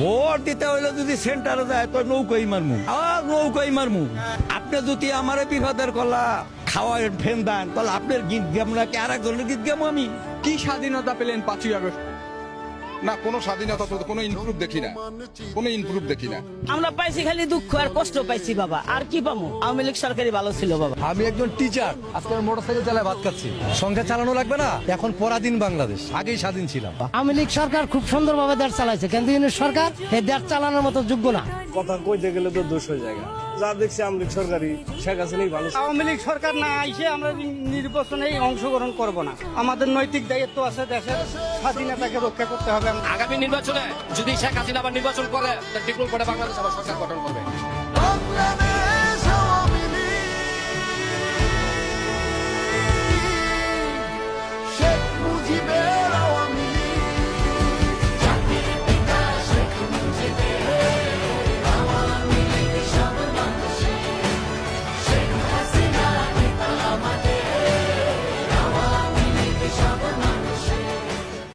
Vote দিতে হইলে যদি সেন্টারে যায় তো নৌকাই মারমু, নৌকাই মারমু। আপনি যদি আমারে বিপদের কলা খাওয়ায় ফেন দেন তাহলে আপনার গীত গাম নাকি আর একজনের গীত গামো আমি? কি স্বাধীনতা পেলেন 5ই আগস্ট? না, কোনো স্বাধীনতা তো কোনো ইমপ্রুভ দেখি না, কোনো ইমপ্রুভ দেখি না। আমরা পাইছি খালি দুঃখ আর কষ্ট পাইছি বাবা, আর কি পাবো? আওয়ামী লীগ সরকারি ভালো ছিল বাবা। আমি একজন টিচার, আজকে মোটরসাইকেল চালায় ভাত খাচ্ছি। সংখ্যা চালানো লাগবে না, এখন পরাধীন বাংলাদেশ, আগেই স্বাধীন ছিলাম। আওয়ামী লীগ সরকার খুব সুন্দরভাবে দেশ চালাইছে, কিন্তু ইউনিট সরকার এই দেশ চালানোর মতো যোগ্য না। কথা কইতে গেলে তো দোষ হয়ে যায়। যা দেখছি আওয়ামী লীগ সরকারই, শেখ হাসিনাই ভালো। আওয়ামী লীগ সরকার না আইসে আমরা নির্বাচনে অংশগ্রহণ করব না। আমাদের নৈতিক দায়িত্ব আছে, দেশের স্বাধীনতাকে রক্ষা করতে হবে। আগামী নির্বাচনে যদি শেখ হাসিনা আবার নির্বাচন করে, ডিক্লোর করে বাংলাদেশ আবার সরকার গঠন করবে।